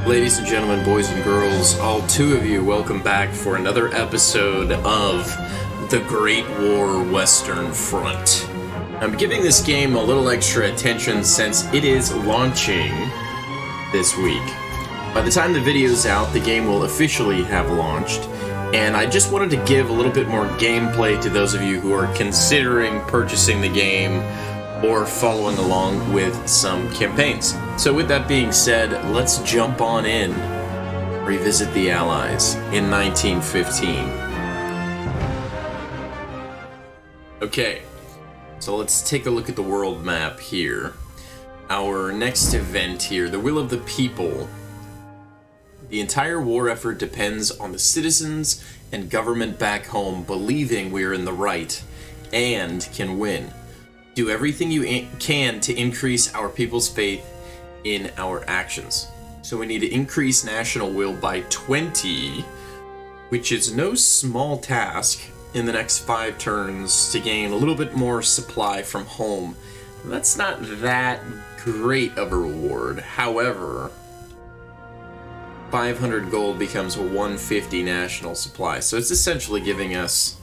Ladies and gentlemen, boys and girls, all two of you, welcome back for another episode of The Great War Western Front. I'm giving this game a little extra attention since it is launching this week. By the time the video's out, the game will officially have launched, and I just wanted to give a little bit more gameplay to those of you who are considering purchasing the game or following along with some campaigns. So with that being said, let's jump on in, revisit the Allies in 1915. Okay, so let's take a look at the world map here. Our next event here, the will of the people. The entire war effort depends on the citizens and government back home believing we are in the right and can win. Do everything you can to increase our people's faith in our actions. So we need to increase national will by 20, which is no small task in the next 5 turns to gain a little bit more supply from home. That's not that great of a reward. However, 500 gold becomes 150 national supply. So it's essentially giving us,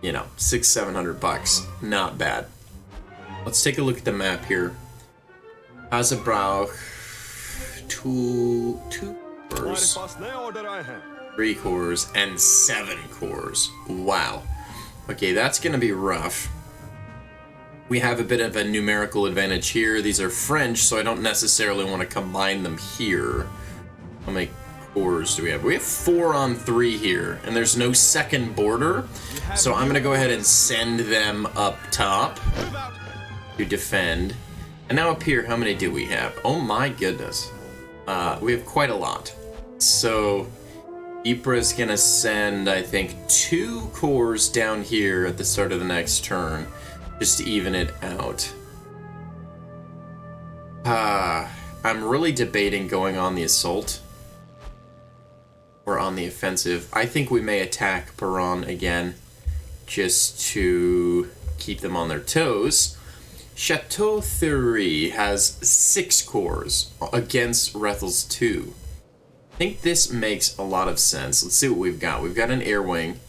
$600-700 bucks. Not bad. Let's take a look at the map here. Hazebrauch, two cores, 3 cores, and 7 cores. Wow. Okay, that's gonna be rough. We have a bit of a numerical advantage here. These are French, so I don't necessarily want to combine them here. How many cores do we have? We have 4 on 3 here, and there's no second border, so I'm gonna go ahead and send them up top to defend. And now up here, how many do we have? Oh my goodness. We have quite a lot. So Ypres is gonna send, I think, 2 cores down here at the start of the next turn, just to even it out. I'm really debating going on the assault or on the offensive. I think we may attack Peronne again, just to keep them on their toes. Chateau Thierry has 6 cores against Rethel's 2. I think this makes a lot of sense. Let's see what we've got. We've got an air wing,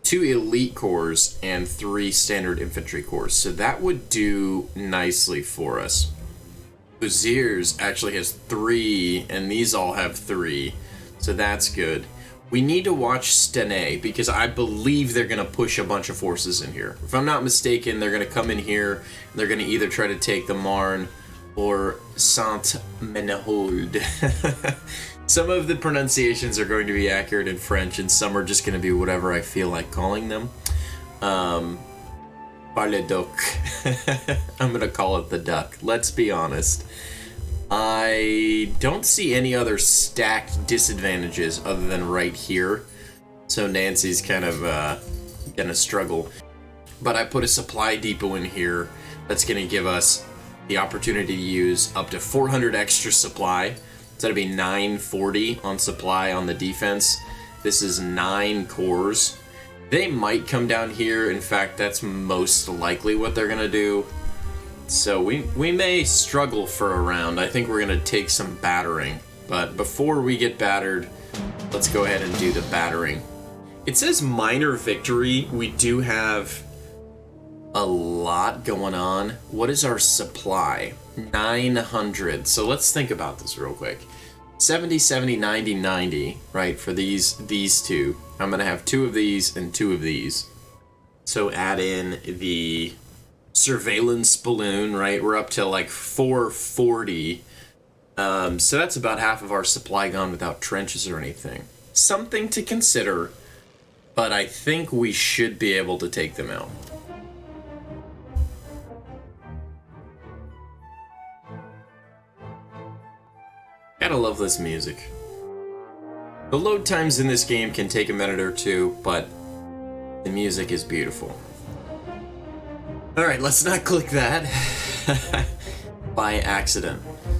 2 elite cores, and 3 standard infantry cores. So that would do nicely for us. Uziers actually has 3, and these all have 3. So that's good. We need to watch Stenay, because I believe they're going to push a bunch of forces in here. If I'm not mistaken, they're going to come in here, and they're going to either try to take the Marne or Saint-Menehould. Some of the pronunciations are going to be accurate in French, and some are just going to be whatever I feel like calling them. Bar-le-Duc. I'm going to call it the duck. Let's be honest. I don't see any other stacked disadvantages other than right here. So Nancy's kind of gonna struggle. But I put a supply depot in here that's gonna give us the opportunity to use up to 400 extra supply. So that'd be 940 on supply on the defense. This is 9 cores. They might come down here. In fact, that's most likely what they're gonna do. So we may struggle for a round. I think we're going to take some battering. But before we get battered, let's go ahead and do the battering. It says minor victory. We do have a lot going on. What is our supply? 900. So let's think about this real quick. 70, 70, 90, 90, right, for these 2. I'm going to have 2 of these and 2 of these. So add in the surveillance balloon, right? We're up to like 440. So that's about half of our supply gone without trenches or anything. Something to consider, but I think we should be able to take them out. Gotta love this music. The load times in this game can take a minute or 2, but the music is beautiful. Alright, let's not click that by accident.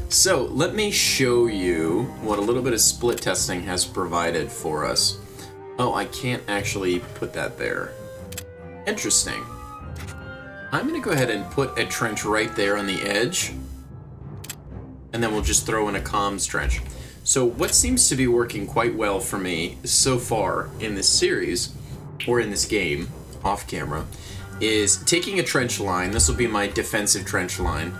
So, let me show you what a little bit of split testing has provided for us. Oh, I can't actually put that there. Interesting. I'm going to go ahead and put a trench right there on the edge. And then we'll just throw in a comms trench. So what seems to be working quite well for me so far in this series, or in this game, off camera, is taking a trench line, this will be my defensive trench line,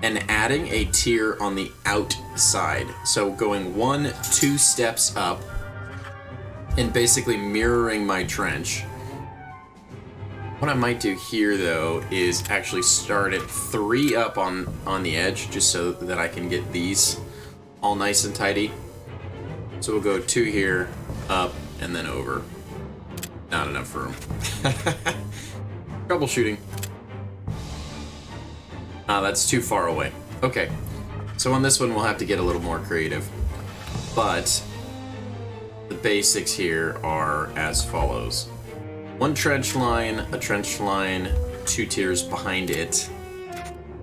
and adding a tier on the outside. So going 1-2 steps up, and basically mirroring my trench. What I might do here, though, is actually start at 3 up on the edge, just so that I can get these all nice and tidy. So we'll go 2 here, up, and then over. Not enough room. Troubleshooting. That's too far away. Okay, so on this one we'll have to get a little more creative. But the basics here are as follows. 1 trench line, a trench line, 2 tiers behind it,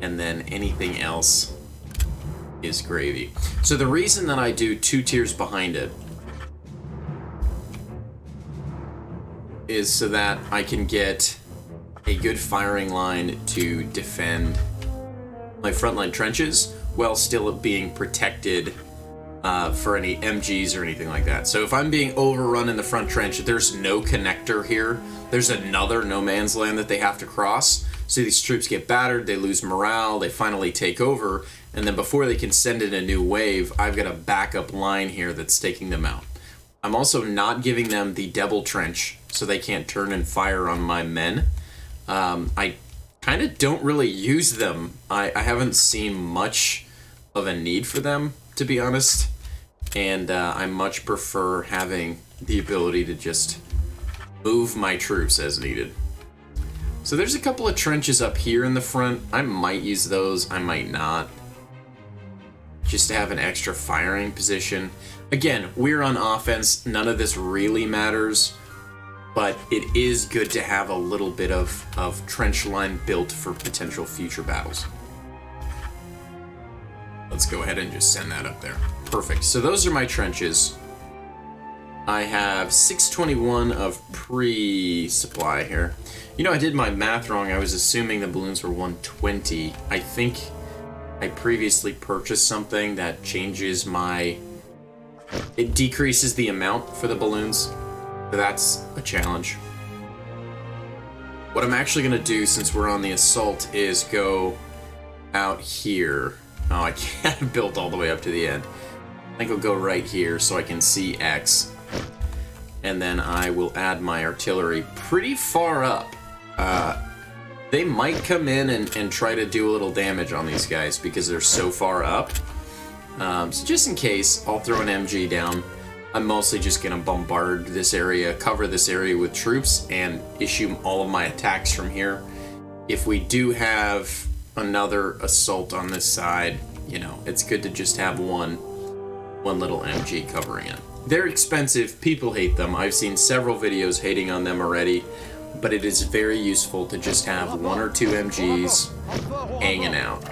and then anything else is gravy. So the reason that I do 2 tiers behind it is so that I can get a good firing line to defend my frontline trenches while still being protected for any MGs or anything like that. So if I'm being overrun in the front trench, there's no connector here. There's another no man's land that they have to cross. So these troops get battered, they lose morale, they finally take over, and then before they can send in a new wave, I've got a backup line here that's taking them out. I'm also not giving them the double trench, so they can't turn and fire on my men. I kind of don't really use them. I haven't seen much of a need for them, to be honest, and I much prefer having the ability to just move my troops as needed. So there's a couple of trenches up here in the front. I might use those, I might not, just to have an extra firing position. Again, we're on offense, none of this really matters, but it is good to have a little bit of trench line built for potential future battles. Let's go ahead and just send that up there. Perfect. So those are my trenches. I have 621 of pre-supply here. You know, I did my math wrong. I was assuming the balloons were 120. I think I previously purchased something that changes my... It decreases the amount for the balloons. So that's a challenge. What I'm actually going to do, since we're on the assault, is go out here. Oh, I can't build all the way up to the end. I think I'll go right here so I can see X. And then I will add my artillery pretty far up. They might come in and try to do a little damage on these guys because they're so far up. So just in case, I'll throw an MG down. I'm mostly just going to bombard this area, cover this area with troops, and issue all of my attacks from here. If we do have another assault on this side, you know, it's good to just have one little MG covering it. They're expensive, people hate them. I've seen several videos hating on them already, but it is very useful to just have 1 or 2 MGs hanging out.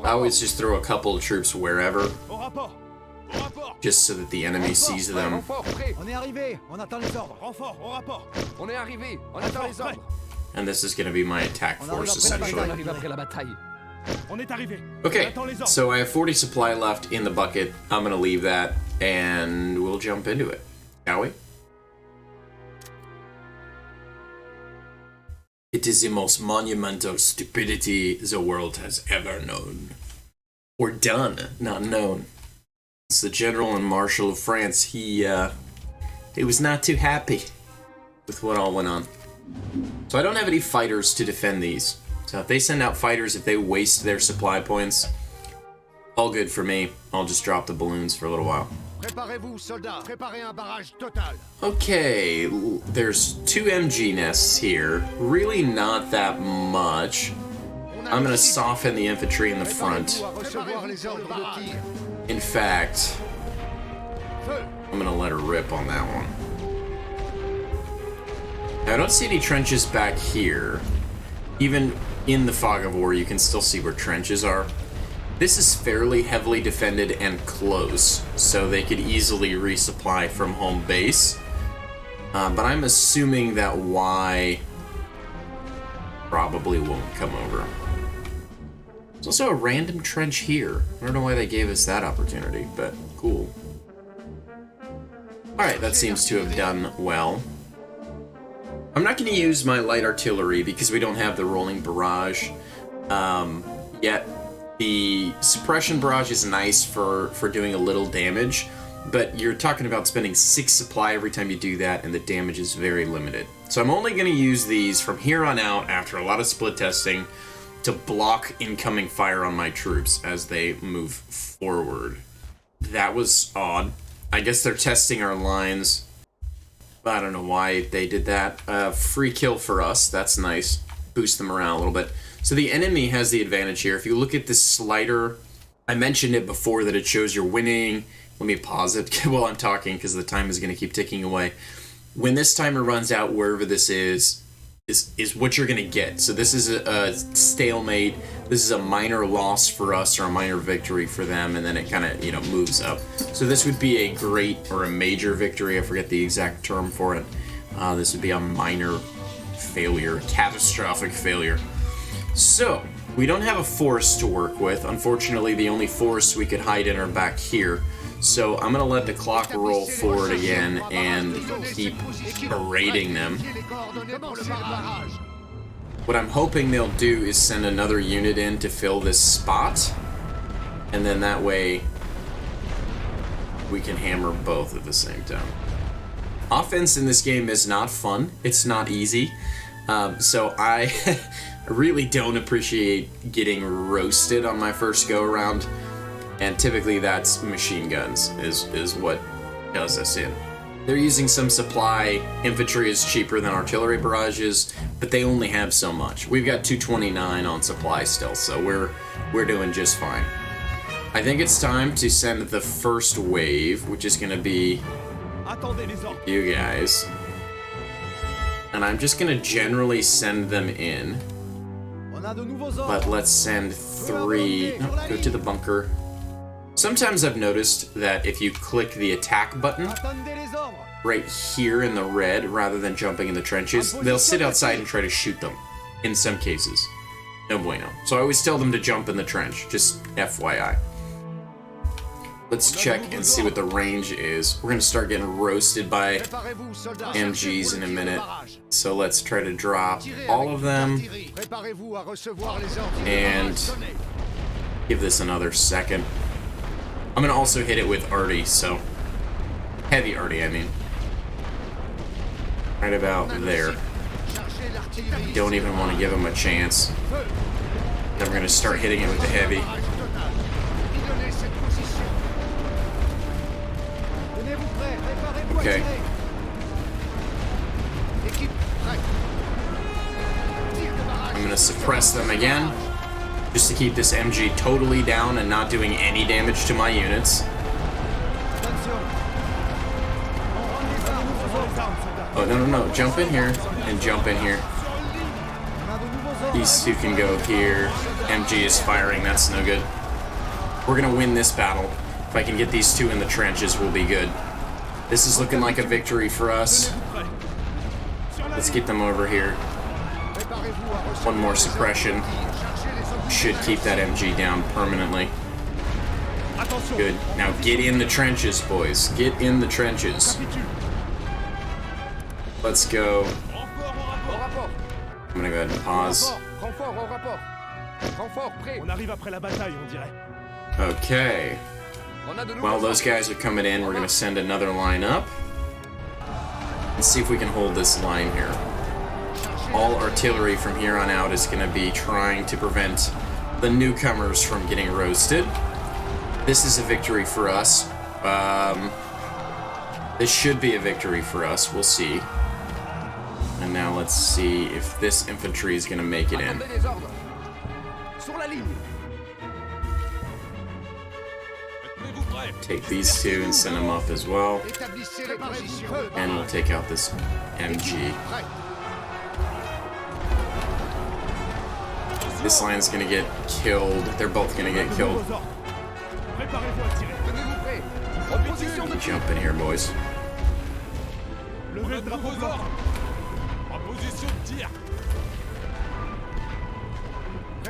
I always just throw a couple of troops wherever, just so that the enemy sees them. And this is going to be my attack force, essentially. Okay, so I have 40 supply left in the bucket. I'm going to leave that, and we'll jump into it, shall we? It is the most monumental stupidity the world has ever known. Or done, not known. It's the General and Marshal of France. He was not too happy with what all went on. So I don't have any fighters to defend these. So if they send out fighters, if they waste their supply points, all good for me. I'll just drop the balloons for a little while. Okay, there's 2 MG nests here. Really not that much. I'm gonna soften the infantry in the front. In fact, I'm gonna let her rip on that one. Now, I don't see any trenches back here. Even in the fog of war, you can still see where trenches are. This is fairly heavily defended and close, so they could easily resupply from home base. But I'm assuming that Y probably won't come over. There's also a random trench here. I don't know why they gave us that opportunity, but cool. Alright, that seems to have done well. I'm not going to use my light artillery because we don't have the rolling barrage yet. The suppression barrage is nice for doing a little damage, but you're talking about spending 6 supply every time you do that, and the damage is very limited. So I'm only going to use these from here on out after a lot of split testing to block incoming fire on my troops as they move forward. That was odd. I guess they're testing our lines. I don't know why they did that. Free kill for us. That's nice. Boost them around a little bit. So the enemy has the advantage here. If you look at this slider, I mentioned it before that it shows you're winning. Let me pause it while I'm talking because the time is going to keep ticking away. When this timer runs out, wherever this is what you're going to get. So this is a stalemate. This is a minor loss for us or a minor victory for them, and then it kind of, moves up. So this would be a great or a major victory. I forget the exact term for it. This would be a minor failure, catastrophic failure. So we don't have a forest to work with. Unfortunately, the only forests we could hide in are back here. So I'm going to let the clock roll forward again and keep berating them. What I'm hoping they'll do is send another unit in to fill this spot. And then that way we can hammer both at the same time. Offense in this game is not fun. It's not easy. So I really don't appreciate getting roasted on my first go-around. And typically that's machine guns is what does us in. They're using some supply. Infantry is cheaper than artillery barrages, but they only have so much. We've got 229 on supply still, so we're doing just fine. I think it's time to send the first wave, which is going to be you guys. And I'm just going to generally send them in. But let's send 3. No, go to the bunker. Sometimes I've noticed that if you click the attack button right here in the red, rather than jumping in the trenches, they'll sit outside and try to shoot them, in some cases. No bueno. So I always tell them to jump in the trench, just FYI. Let's check and see what the range is. We're going to start getting roasted by MGs in a minute. So let's try to drop all of them and give this another second. I'm going to also hit it with arty, so heavy arty, I mean. Right about there. Don't even want to give him a chance. Then we're going to start hitting it with the heavy. Okay. I'm going to suppress them again, just to keep this MG totally down and not doing any damage to my units. Oh, no. Jump in here and jump in here. These two can go here. MG is firing. That's no good. We're going to win this battle. If I can get these two in the trenches, we'll be good. This is looking like a victory for us. Let's get them over here. One more suppression. Should keep that MG down permanently. Good. Now get in the trenches, boys. Get in the trenches. Let's go. I'm gonna go ahead and pause. Okay. While those guys are coming in, we're gonna send another line up and see if we can hold this line here. All artillery from here on out is going to be trying to prevent the newcomers from getting roasted. This is a victory for us. This should be a victory for us. We'll see. And now let's see if this infantry is going to make it in. Take these two and send them up as well. And we'll take out this MG. This line's gonna get killed. They're both gonna get killed. Jump in here, boys.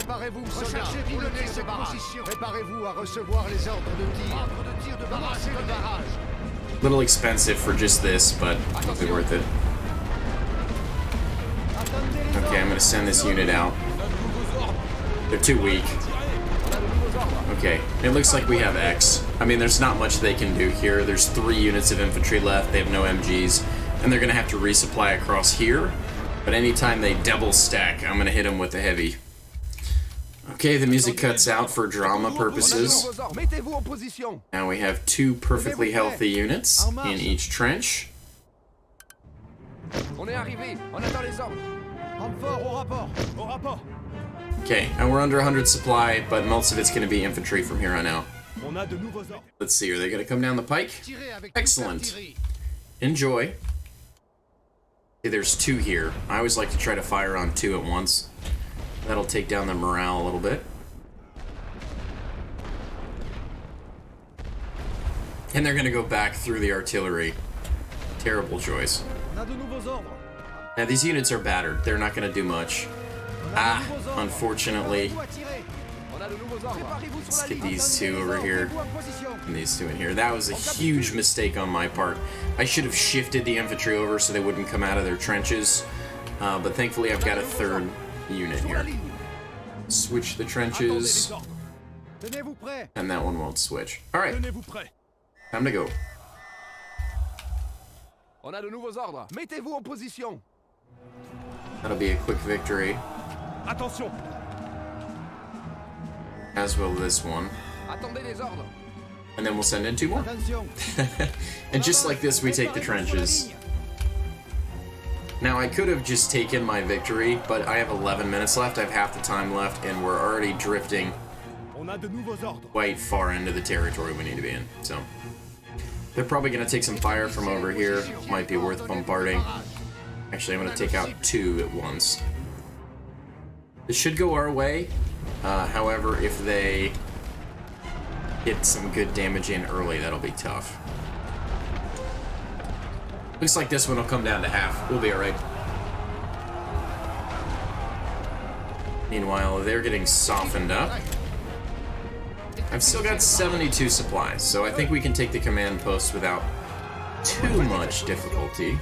Préparez-vous, soldats, pour le tir de barrage. Préparez-vous à recevoir les ordres de tir. Ordre de tir de barrage, de barrage. Little expensive for just this, but it'll be worth it. Okay, I'm gonna send this unit out. They're too weak. Okay, it looks like we have X. I mean, there's not much they can do here. There's 3 units of infantry left. They have no MGs, and they're gonna have to resupply across here. But anytime they double stack, I'm gonna hit them with the heavy. Okay, the music cuts out for drama purposes. Now we have 2 perfectly healthy units in each trench. Okay, and we're under 100 supply, but most of it's going to be infantry from here on out. Let's see, are they going to come down the pike? Excellent. Enjoy. Okay, there's 2 here. I always like to try to fire on 2 at once. That'll take down the morale a little bit. And they're going to go back through the artillery. Terrible choice. Now these units are battered. They're not going to do much. Ah, unfortunately. Let's get these 2 over here. And these 2 in here. That was a huge mistake on my part. I should have shifted the infantry over so they wouldn't come out of their trenches. But thankfully I've got a 3rd unit here. Switch the trenches. And that one won't switch. Alright. Time to go. That'll be a quick victory. As will this one. And then we'll send in 2 more. And just like this, we take the trenches. Now, I could have just taken my victory, but I have 11 minutes left. I have half the time left, and we're already drifting quite far into the territory we need to be in. So, they're probably going to take some fire from over here. Might be worth bombarding. Actually, I'm going to take out 2 at once. This should go our way. However, if they get some good damage in early, that'll be tough. Looks like this one will come down to half. We'll be alright. Meanwhile, they're getting softened up. I've still got 72 supplies, so I think we can take the command post without too much difficulty.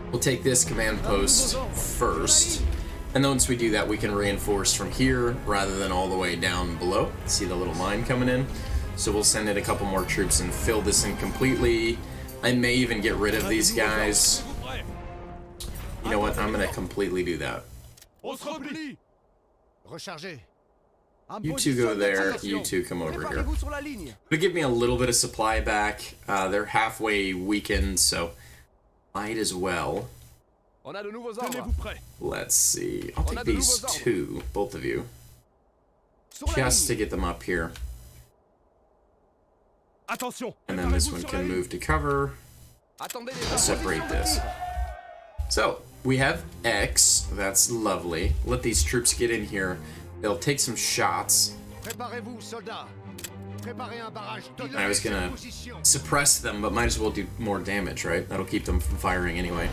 We'll take this command post first, and then once we do that, we can reinforce from here rather than all the way down below. See the little line coming in? So we'll send in a couple more troops and fill this in completely. I may even get rid of these guys. You know what? I'm going to completely do that. You 2 go there, you 2 come over here. It'll give me a little bit of supply back. They're halfway weakened, so might as well. Let's see. I'll take these 2, both of you, just to get them up here. And then this one can move to cover. I'll separate this. So, we have X. That's lovely. Let these troops get in here. They'll take some shots. I was gonna suppress them, but might as well do more damage, right? That'll keep them from firing anyway.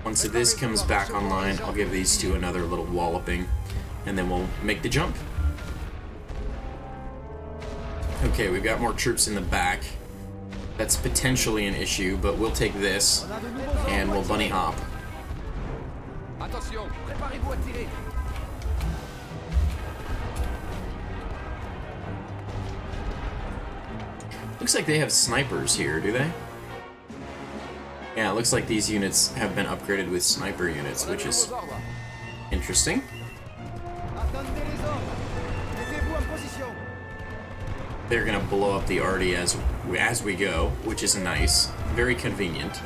Once this comes back online, I'll give these 2 another little walloping, and then we'll make the jump. Okay, we've got more troops in the back. That's potentially an issue, but we'll take this, and we'll bunny hop. Looks like they have snipers here, do they? Yeah, it looks like these units have been upgraded with sniper units, which is interesting. They're gonna blow up the arty as we go, which is nice. Very convenient.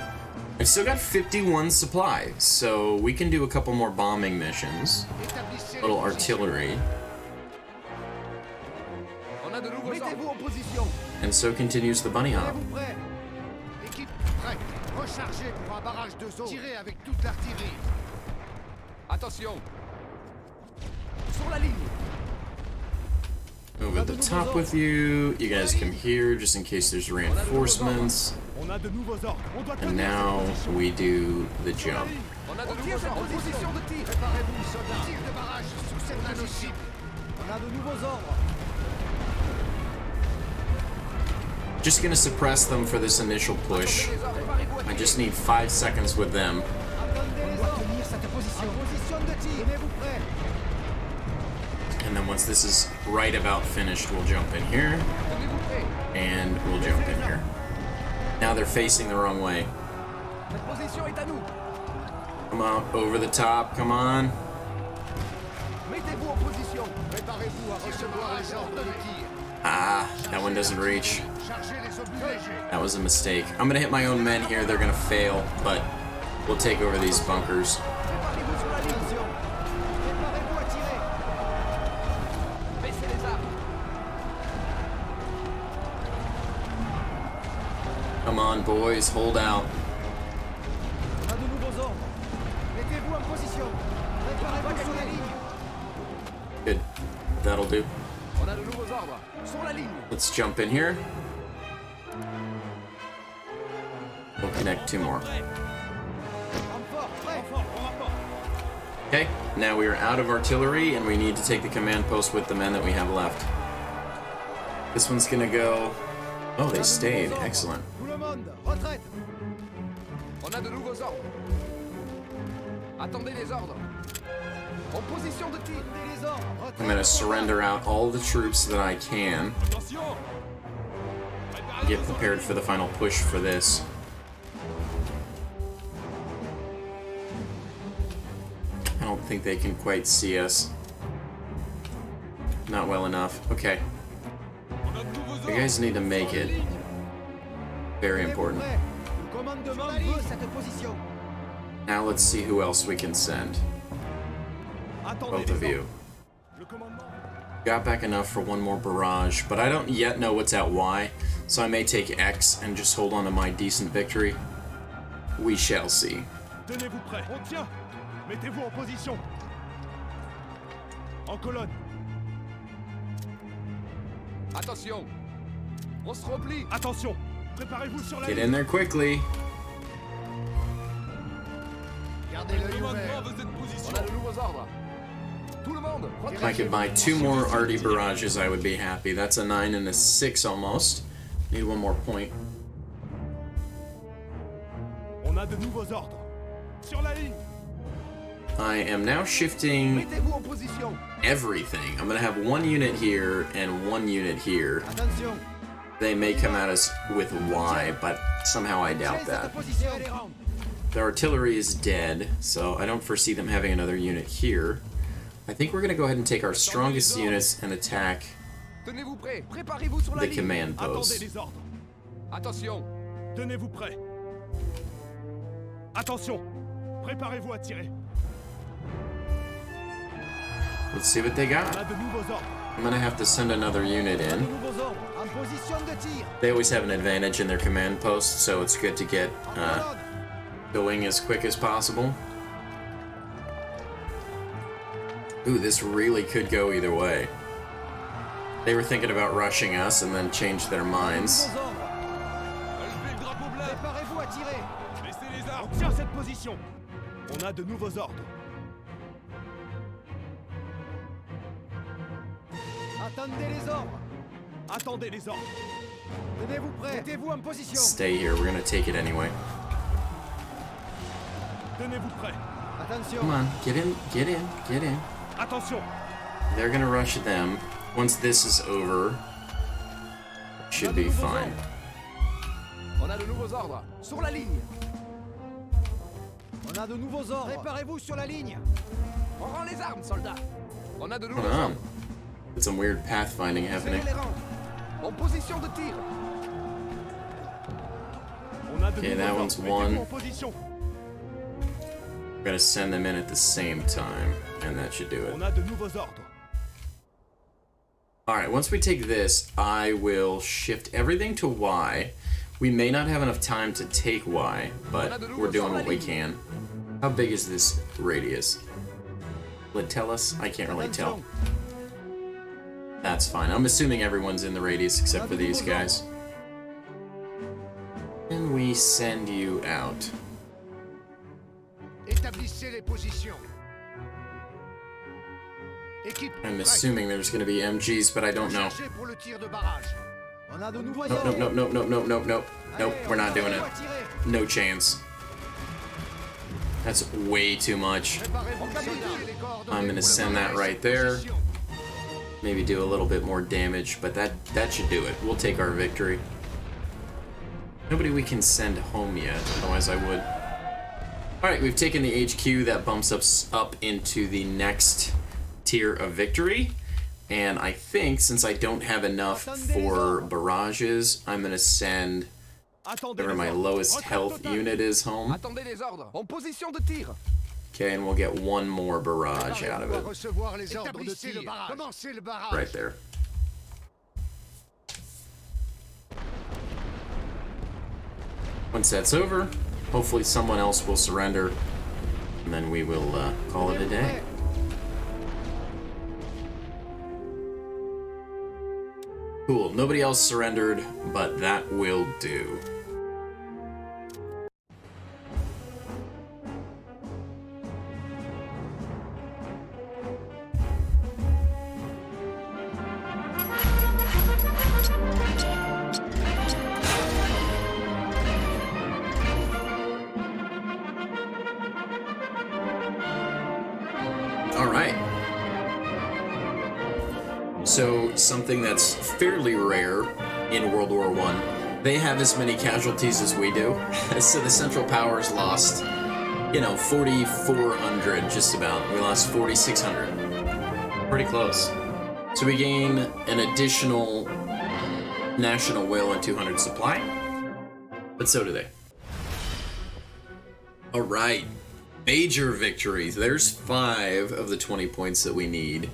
I've still got 51 supply, so we can do a couple more bombing missions. Little artillery. And so continues the bunny hop. Over the top with you. You guys come here just in case there's reinforcements. And now we do the jump. On a de nouveaux ordres. En position de tir. Préparez-vous, soldats. Tir de barrage sous cette de nos cibles. On a de nouveaux ordres. Just gonna suppress them for this initial push. I just need 5 seconds with them. And then once this is right about finished, we'll jump in here. And we'll jump in here. Now they're facing the wrong way. Come on, over the top, come on. Ah, that one doesn't reach. That was a mistake. I'm gonna hit my own men here, they're gonna fail, but we'll take over these bunkers. Come on, boys, hold out. Good. That'll do. Let's jump in here. We'll connect 2 more. Okay, now we are out of artillery and we need to take the command post with the men that we have left. This one's gonna go... Oh, they stayed. Excellent. I'm gonna surrender out all the troops that I can. Get prepared for the final push for this. I don't think they can quite see us. Not well enough. Okay. You guys need to make it. Very important. Now let's see who else we can send. Both of you. Got back enough for one more barrage, but I don't yet know what's at Y, so I may take X and just hold on to my decent victory. We shall see. Tenez-vous prêts. On tient. Mettez-vous en position. En colonne. Attention. On se replie. Attention. Préparez-vous sur la Get in there quickly. Gardez l'œil ouvert. On a de nouveaux ordres. Tout le monde. If I could buy 2 more arty barrages, I would be happy. That's a 9 and a 6 almost. Need 1 more point. On a de nouveaux ordres. Sur la ligne. I am now shifting Mettez-vous en position. everything. I'm gonna have 1 unit here and 1 unit here. Attention. They may come at us with Y, but somehow I doubt that. The artillery is dead, so I don't foresee them having another unit here. I think we're gonna go ahead and take our strongest units and attack Tenez-vous prêts. Préparez-vous sur la the ligne. command Attendez post. les ordres. Attention. Tenez-vous prêts. Attention. Préparez-vous à tirer. Let's see what they On got. a de nouveaux ordres. I'm gonna have to send another unit De in. nouveaux ordres. En position de tir. They always have an advantage in their command post, so it's good to get going as quick as possible. Ooh, this really could go either way. They were thinking about rushing us and then changed their minds. Nouveaux ordres. Relevez le drapeau blanc. Préparez-vous à tirer. Baissez les armes. On tient cette position. On a de nouveaux ordres. Attendez les ordres. Attendez les ordres. Tenez-vous prêts. Mettez-vous en position. Stay here, we're gonna take it anyway. Tenez-vous prêts. Attention. Come on, get in, get in, get in. Attention. They're gonna rush them. Once this is over, should be fine. On a de nouveaux ordres. Sur la ligne. On a de nouveaux ordres. Préparez-vous sur la ligne. On rend les armes, soldats. On a de nouveaux Hold on. ordres. It's some weird pathfinding happening. Serrez les rangs. En position de tir. On a de Okay, nouveaux that ordres. one's Mettez-vous one. en position. We're gonna send them in at the same time, and that should do it. On a de nouveaux ordres. Alright, once we take this, I will shift everything to Y. We may not have enough time to take Y, but we're doing what we can. How big is this radius? Will it tell us? I can't really tell. That's fine. I'm assuming everyone's in the radius except for these guys. And we send you out. Établissez les positions. Équipe I'm prête. assuming there's going to be MGs, but I don't know. Chargez pour le tir de barrage. On a de nouveaux Nope, nope, nope, nope, nope, nope, nope. Nope, we're not doing it. No chance. That's way too much. Préparez-vous, soldats. Les coordonnées I'm going to pour le send that barrage. right there. Position. Maybe do a little bit more damage, but that should do it. We'll take our victory. Nobody we can send home yet, otherwise I would. Alright, we've taken the HQ. That bumps us up into the next tier of victory. And I think, since I don't have enough for barrages, I'm going to send Attendez whatever les my ordres. lowest Retraite health totale. unit is home. Attendez les ordres. En position de tir. Okay, and we'll get one more barrage out of Préparez-vous à it. recevoir les ordres de Établissez le tir. barrage. Commencez le barrage. Right there. Once that's over, hopefully someone else will surrender, and then we will call it a day. Cool, nobody else surrendered, but that will do. All right. So something that's fairly rare in World War I, they have as many casualties as we do. So the Central Powers lost, 4,400 just about. We lost 4,600. Pretty close. So we gain an additional National Whale and 200 supply, but so do they. All right. Major victories. There's 5 of the 20 points that we need.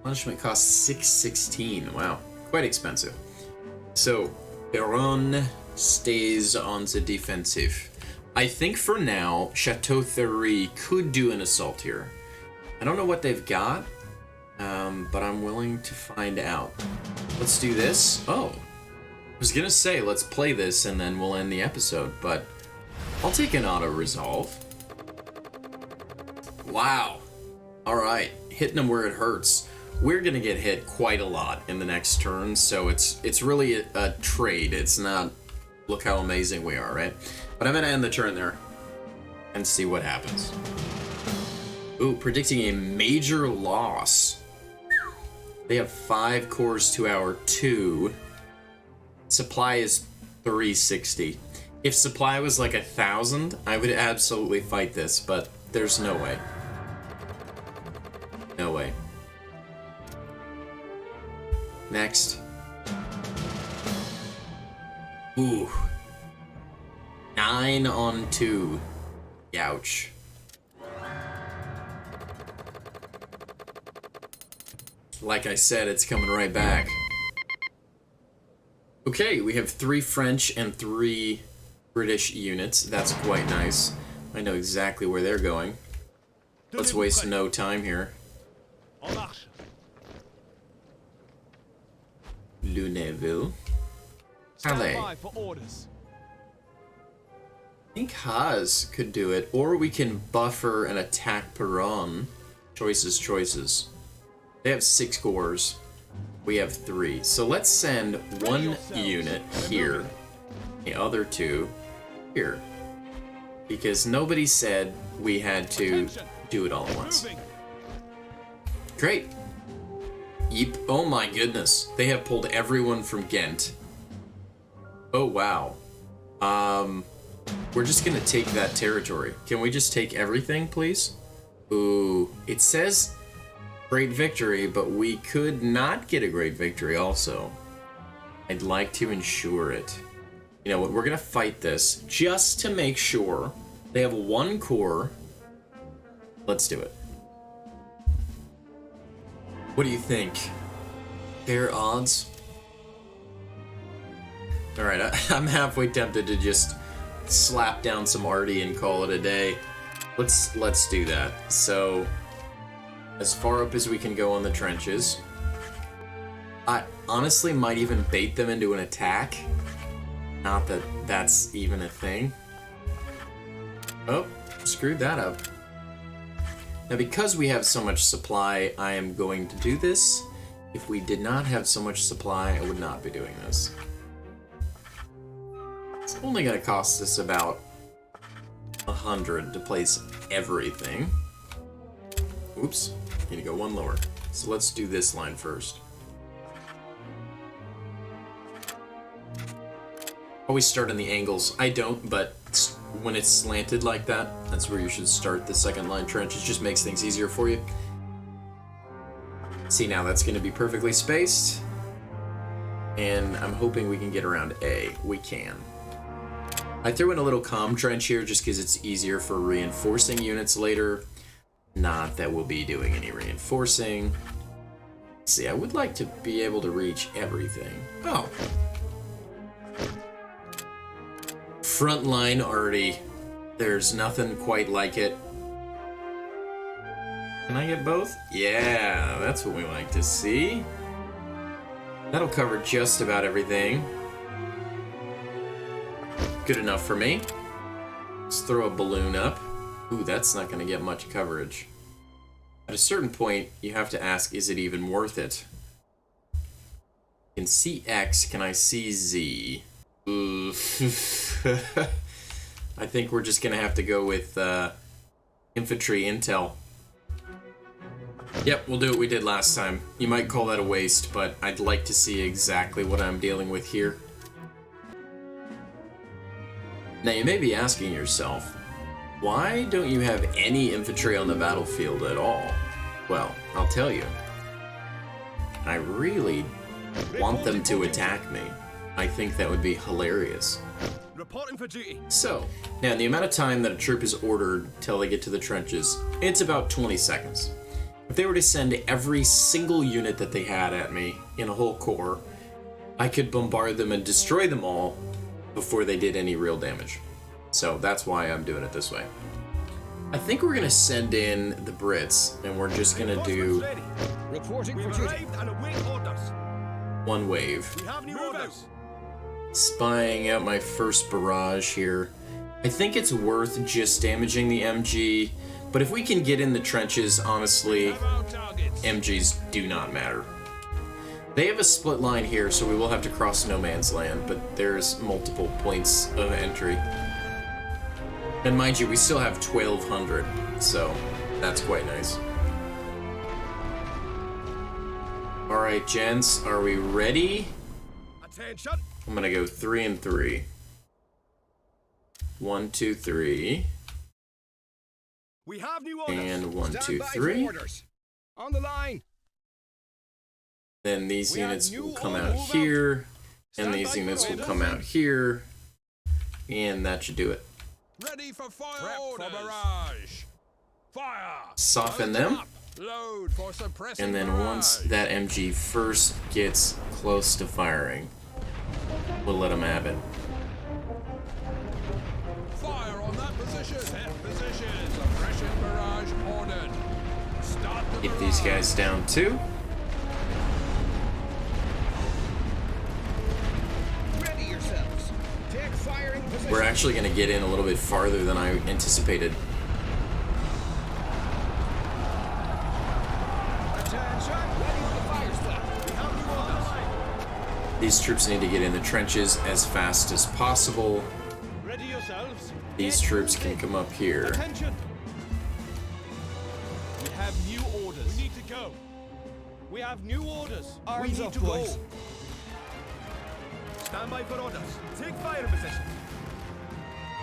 Punishment costs 616. Wow, quite expensive. So, Peron stays on the defensive. I think for now, Chateau Thierry could do an assault here. I don't know what they've got, but I'm willing to find out. Let's do this. Oh, I was gonna say let's play this and then we'll end the episode, but I'll take an auto-resolve. Wow. Alright, hitting them where it hurts. We're gonna get hit quite a lot in the next turn, so it's really a trade. It's not, look how amazing we are, right? But I'm gonna end the turn there and see what happens. Ooh, predicting a major loss. They have 5 cores to our 2. Supply is 360. If supply was like 1,000, I would absolutely fight this, but there's no way. No way. Next. Ooh. 9 on 2. Ouch. Like I said, it's coming right back. Okay, we have 3 French and 3 British units. That's quite nice. I know exactly where they're going. Let's waste no time here. En marche. Lunéville. Stand Calais. by for orders. I think Haas could do it, or we can buffer and attack Peron. Choices, choices. They have 6 cores. We have 3. So let's send 1 unit here. The other 2 here. Because nobody said we had to do it all at once. Moving. Great. Yeep. Oh my goodness. They have pulled everyone from Ghent. Oh wow. We're just gonna take that territory. Can we just take everything, please? Ooh. It says great victory, but we could not get a great victory also. I'd like to ensure it. You know what? We're gonna fight this just to make sure. They have 1 core. Let's do it. What do you think? Fair odds? Alright, I'm halfway tempted to just slap down some arty and call it a day. Let's do that. So, as far up as we can go on the trenches. I honestly might even bait them into an attack. Not that that's even a thing. Oh, Screwed that up. Now, because we have so much supply, I am going to do this. If we did not have so much supply, I would not be doing this. It's only going to cost us about 100 to place everything. Oops, need to go one lower. So let's do this line first. Always start on the angles. I don't, but when it's slanted like that, that's where you should start the second line trench. It just makes things easier for you. See, now that's going to be perfectly spaced. And I'm hoping we can get around A. We can. I threw in a little comm trench here just because it's easier for reinforcing units later. Not that we'll be doing any reinforcing. See, I would like to be able to reach everything. Oh. Front line already. There's nothing quite like it. Can I get both? Yeah, that's what we like to see. That'll cover just about everything. Good enough for me. Let's throw a balloon up. Ooh, that's not going to get much coverage. At a certain point, you have to ask, is it even worth it? I can see X, can I see Z? Ooh. I think we're just going to have to go with infantry intel. Yep, we'll do what we did last time. You might call that a waste, but I'd like to see exactly what I'm dealing with here. Now, you may be asking yourself, why don't you have any infantry on the battlefield at all? Well, I'll tell you. I really want them to attack me. I think that would be hilarious. Reporting for duty. So, now the amount of time that a troop is ordered till they get to the trenches, it's about 20 seconds. If they were to send every single unit that they had at me in a whole corps, I could bombard them and destroy them all before they did any real damage. So that's why I'm doing it this way. I think we're gonna send in the Brits, and we're just gonna do Reporting for We've duty. arrived and await orders. one wave. We have new orders. Spying out my first barrage here. I think it's worth just damaging the MG, but if we can get in the trenches, honestly, MGs do not matter. They have a split line here, so we will have to cross no man's land, but there's multiple points of entry. And mind you, we still have 1,200, so that's quite nice. Alright, gents, are we ready? Attention. I'm gonna go 3 and 3. 1, 2, 3. We have new orders. And 1, Stand 2, by for 3. orders. On the line. Then these We have units new will come order. out Move out. here, Stand and by these for units will orders. come out here, and that should do it. Ready for fire Prep for orders. barrage. Fire. Soften them, Load for suppressing and then once barrage. that MG first gets close to firing, we'll let them have it. Fire on that position. Set position. Suppression barrage ordered. Start the Get these barrage. guys down too. Ready yourselves. Take firing position. We're actually going to get in a little bit farther than I anticipated. Attention. Ready on the fire step. We have new orders. These troops need to get in the trenches as fast as possible. Ready yourselves. These troops can come up here. Attention. We have new orders. We need to go. We have new orders. Arms we need up, to boys. go. Stand by for orders. Take fire position.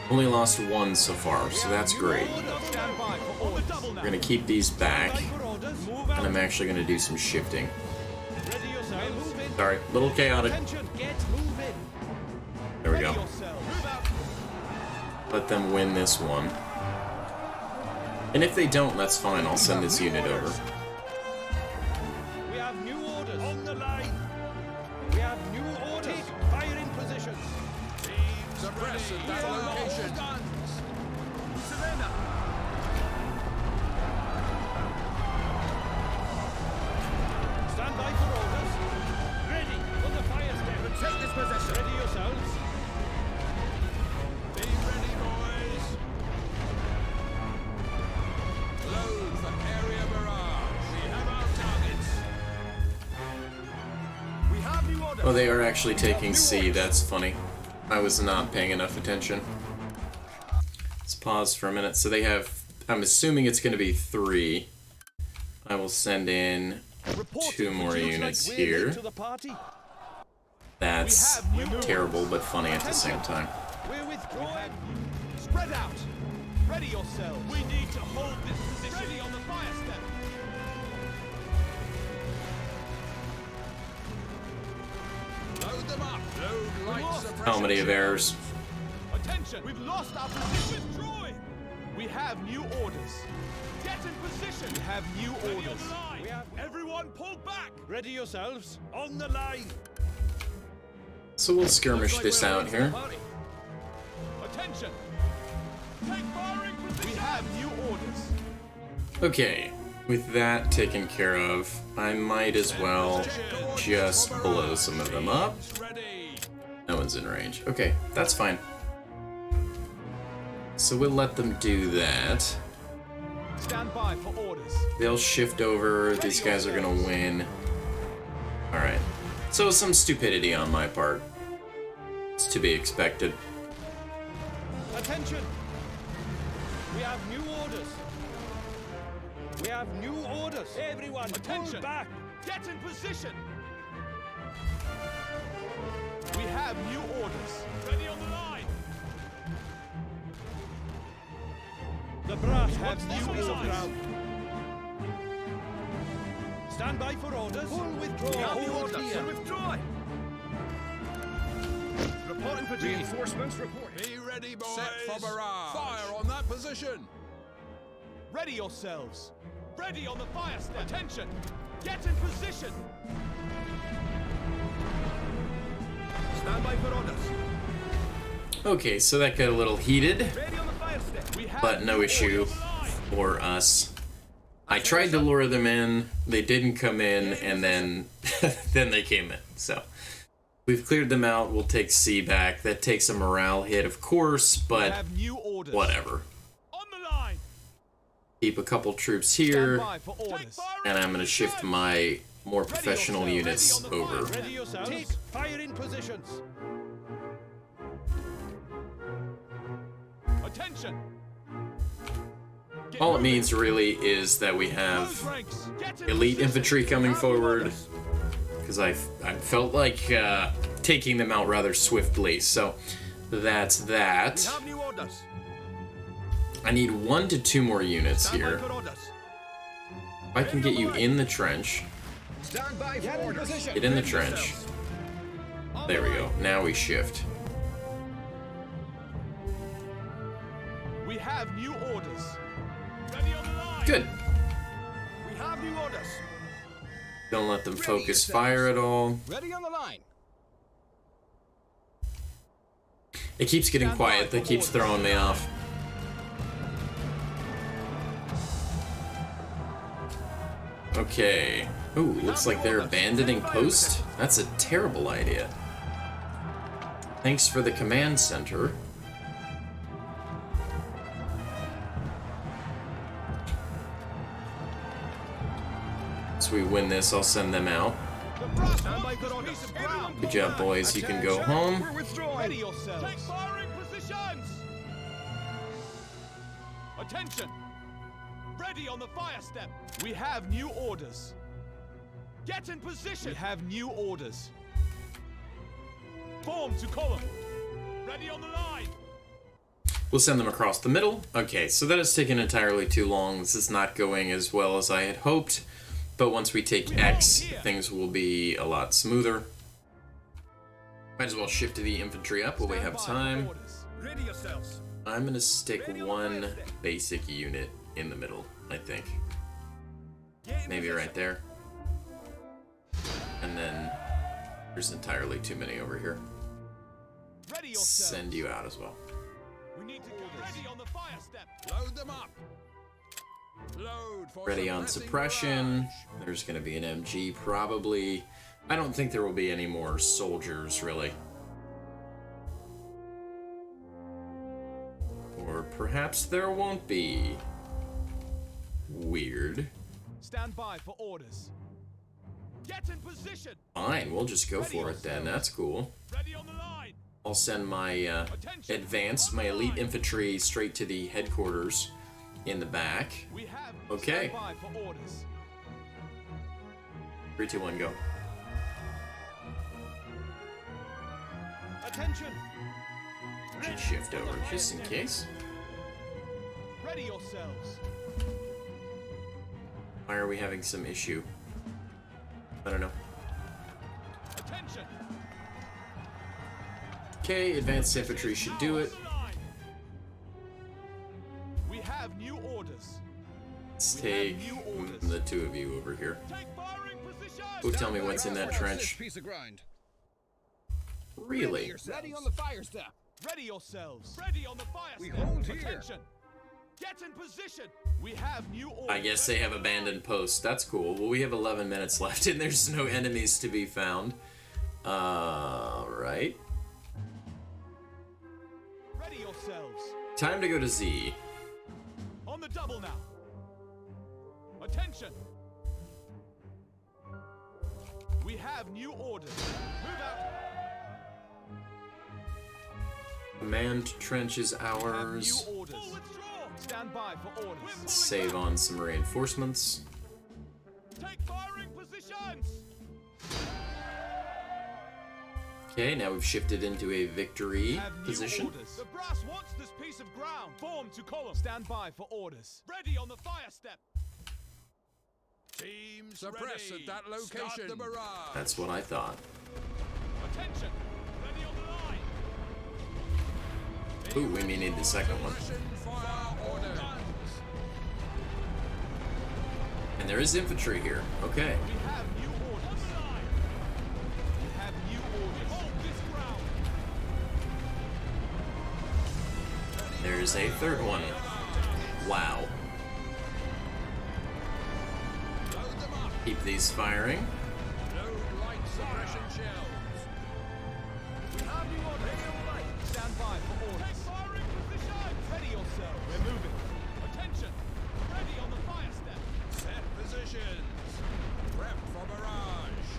Only lost one so far, so that's great. Stand by for orders. We're going to keep these back, Stand by for orders. Move and out. I'm actually going to do some shifting. Ready yourselves. Move in. Sorry, a little chaotic. Attention. Get moving. There we Ready go. yourselves. Move out. Let them win this one. And if they don't, that's fine. I'll send this unit over. We have new orders. On the line. We have new orders. Fire in position. Suppress at that location. Savannah. Stand by for orders. Ready. On the fire step. Take this position. Ready yourselves. Be ready, boys. Oh, they are actually taking C. That's funny. I was not paying enough attention. Let's pause for a minute. So they have, I'm assuming it's going to be 3. I will send in 2 more units here. That's terrible but funny at the same time. We're withdrawing. Spread out. Ready yourselves. We need to hold this position. Ready on the fire step. Load them up. Load light suppression. How many of errors? Attention. We've lost our position. Withdrawing. We have new orders. Get in position. We have new orders. We have everyone pull back. Ready yourselves. On the line. So we'll skirmish this out here. Attention. Take firing position. We have new orders. Okay, with that taken care of, I might as well just blow some of them up. No one's in range. Okay, that's fine. So we'll let them do that. Stand by for orders. They'll shift over. These guys are gonna win. Alright. So some stupidity on my part. It's to be expected. Attention. We have new orders. We have new orders. Everyone, attention. Pull back. Get in position. We have new orders. Ready on the line. The brass have new orders. Stand by for orders. Full withdrawal. Hold here. Withdraw. Reporting for duty. Reinforcements report. Be ready, boys. Set for barrage. Fire on that position. Ready yourselves. Ready on the fire step. Attention. Get in position. Stand by for orders. Okay, so that got a little heated, Ready on the fire step. We have but no new issue orders on the line. for us. I tried to lure them in, they didn't come in, and then then they came in. So we've cleared them out. We'll take C back. That takes a morale hit, of course, We but have new orders. whatever. On the line. Keep a couple troops Stand here, by for orders. and I'm gonna shift my more professional units over. Ready yourselves. Take fire in positions. Attention. All it means really is that we have elite infantry coming forward, because I felt like taking them out rather swiftly. So that's that. Have new orders. I need 1 to 2 more units here. If I can get you in the trench, Stand by for orders. get in the trench. There we go. Now we shift. We have new orders. Ready on the line. Good. We have new orders. Don't let them focus fire at all. Ready on the line. It keeps getting quiet. That keeps throwing me off. Okay. Ooh, looks like they're abandoning post. That's a terrible idea. Thanks for the command center. Once we win this, I'll send them out. Stand by for orders. Good job, boys. You can go home. We're withdrawing. Ready yourselves. Take firing positions. Attention. Ready on the fire step. We have new orders. Get in position. We have new orders. Form to column. Ready on the line. We'll send them across the middle. Okay, so that has taken entirely too long. This is not going as well as I had hoped. But once we take X, things will be a lot smoother. Might as well shift to the infantry up while we have time. Ready yourselves. I'm gonna stick 1 basic unit in the middle, I think. Maybe right there. And then there's entirely too many over here. Ready yourselves. Send you out as well. We need to get ready on the fire step. Load them up. Load for Ready on suppression. There's gonna be an MG probably. I don't think there will be any more soldiers really. Or perhaps there won't be. Weird. Stand by for orders. Get in position. Fine, we'll just go for it then. That's cool. Ready on the line. I'll send my advance, my elite infantry straight to the headquarters in the back. We have Okay. stand by for orders. 3, 2, 1, go. Attention. Should shift over just in case. Ready yourselves. Why are we having some issue? I don't know. Attention. Okay, advanced infantry should do it. We have new orders. Let's take the two of you over here. Take firing position. Go tell me what's in that This trench. piece of grind. Really? Ready on the fire step. Ready yourselves. Ready on the fire We step. hold here. Attention. Get in position. We have new orders. I guess they have abandoned posts. That's cool. Well, we have 11 minutes left and there's no enemies to be found. Right. Ready yourselves. Time to go to Z. On the double now. Attention. We have new orders. Move out. Command trench is Have ours. new orders. Full withdraw. Stand by for orders. Save on some reinforcements. Take firing positions. Okay, now we've shifted into a victory Have new position. orders. The brass wants this piece of ground. Form to column. Stand by for orders. Ready on the fire step. Teams suppress ready. at that location. Start the barrage. That's what I thought. Attention. Ready on the line. Ooh, we may need the second one. Suppression fire order. And there is infantry here. Okay. We have new orders. On the line. We have new orders. Hold this ground. There's a third one. Wow. Load them up. Keep these firing. Load light suppression shells. We have new orders. Ready on the line. Stand by for orders. Take firing position. Ready yourselves. We're moving. Attention. Ready on the fire step. Set positions. Prep for barrage.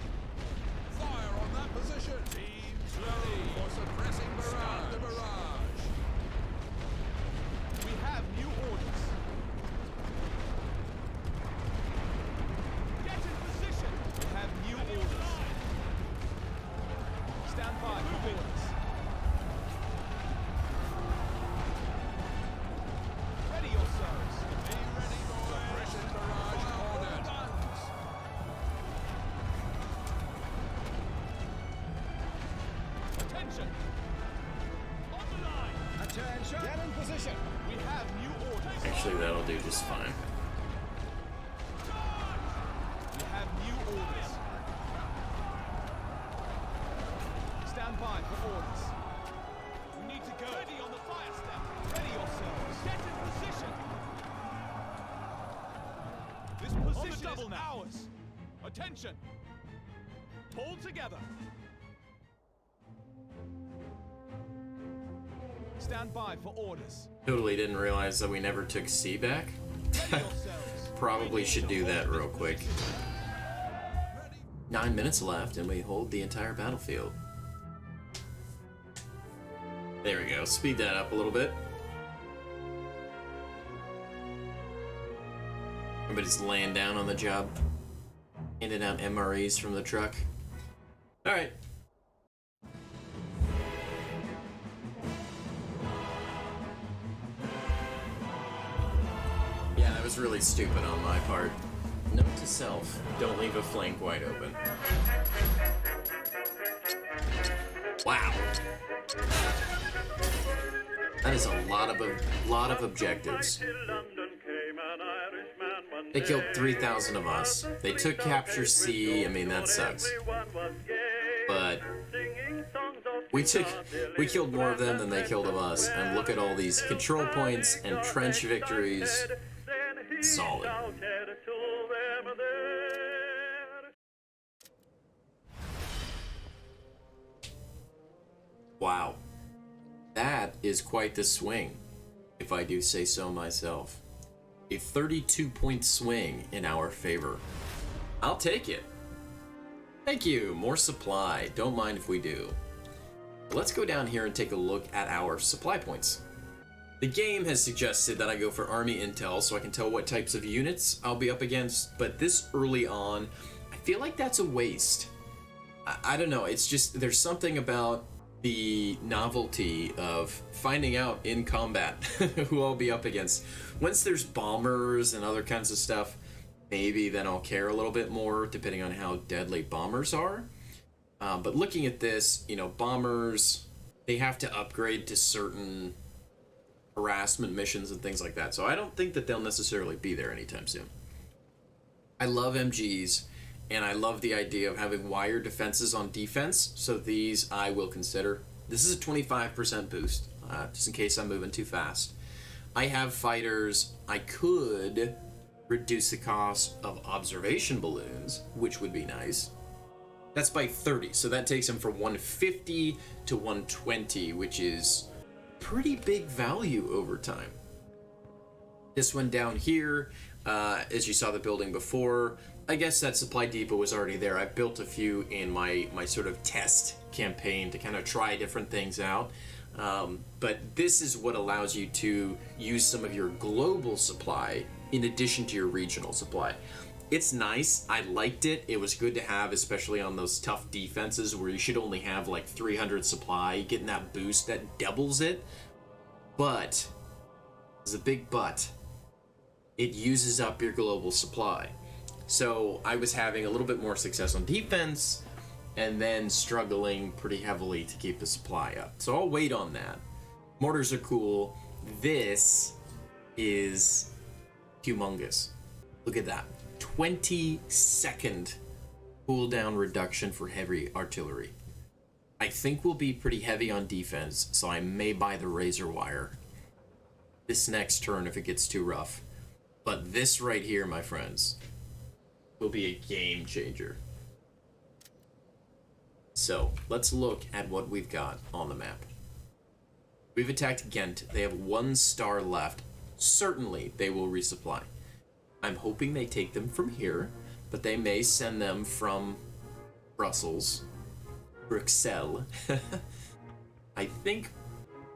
Fire on that position. Teams ready for suppressing barrage. Start the barrage. We have new orders. Get in position. We have new orders. Stand by for orders. Ready yourselves. Be ready, boys. Suppression barrage ordered. Attention. On the line. Attention. Get in position. We have new orders. Actually, that'll do just fine. We have new orders. Stand by for orders. We need to go. Ready on the fire step. Ready yourselves. Get in position. This position is ours. Attention. Pull together. Stand by for orders. Totally didn't realize that we never took C back. Ready yourselves. Probably should do that real quick. 9 minutes left and we hold the entire battlefield. There we go. Speed that up a little bit. Everybody's laying down on the job. Handing out MREs from the truck. Alright. Yeah, that was really stupid on my part. Note to self, don't leave a flank wide open. Wow. That is a lot of objectives. They killed 3,000 of us. They took capture C. I mean, that sucks. But we killed more of them than they killed of us. And look at all these control points and trench victories. Solid. Wow. That is quite the swing, if I do say so myself. A 32-point swing in our favor. I'll take it. Thank you. More supply. Don't mind if we do. Let's go down here and take a look at our supply points. The game has suggested that I go for army intel so I can tell what types of units I'll be up against, but this early on, I feel like that's a waste. I don't know, it's just, there's something about the novelty of finding out in combat who I'll be up against. Once there's bombers and other kinds of stuff, maybe then I'll care a little bit more depending on how deadly bombers are. But looking at this, you know, bombers, they have to upgrade to certain harassment missions and things like that, so I don't think that they'll necessarily be there anytime soon. I love MGs, and I love the idea of having wire defenses on defense, so these I will consider. This is a 25% boost, just in case I'm moving too fast. I have fighters. I could reduce the cost of observation balloons, which would be nice. That's by 30, so that takes them from 150 to 120, which is pretty big value over time. This one down here, as you saw the building before, I guess that supply depot was already there. I built a few in my sort of test campaign to kind of try different things out. But this is what allows you to use some of your global supply in addition to your regional supply. It's nice. I liked it. It was good to have, especially on those tough defenses where you should only have like 300 supply. Getting that boost that doubles it. But, there's a big but, it uses up your global supply. So I was having a little bit more success on defense and then struggling pretty heavily to keep the supply up. So I'll wait on that. Mortars are cool. This is humongous. Look at that. 20-second cooldown reduction for heavy artillery. I think we'll be pretty heavy on defense, so I may buy the razor wire this next turn if it gets too rough. But this right here, my friends, will be a game changer. So let's look at what we've got on the map. We've attacked Ghent. They have 1 star left. Certainly they will resupply. I'm hoping they take them from here, but they may send them from Brussels. I think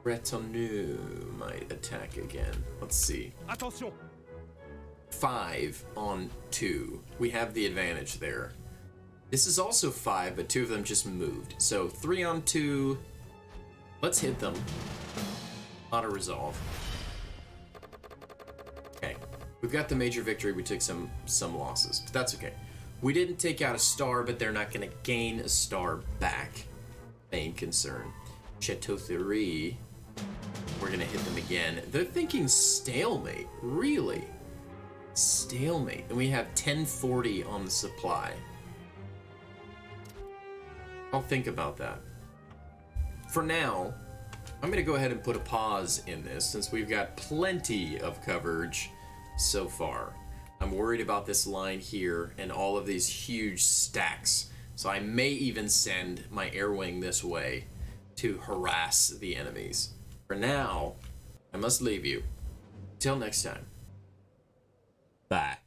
Bretonneux might attack again. Let's see. Attention! 5 on 2. We have the advantage there. This is also 5, but 2 of them just moved. So 3 on 2. Let's hit them. Auto resolve. Okay. We've got the major victory. We took some losses, but that's okay. We didn't take out a star, but they're not going to gain a star back. Main concern. Chateau Thierry. We're going to hit them again. They're thinking stalemate. Really? Stalemate. And we have 1040 on the supply. I'll think about that. For now, I'm going to go ahead and put a pause in this since we've got plenty of coverage so far. I'm worried about this line here and all of these huge stacks. So I may even send my air wing this way to harass the enemies. For now, I must leave you. Till next time. Bye.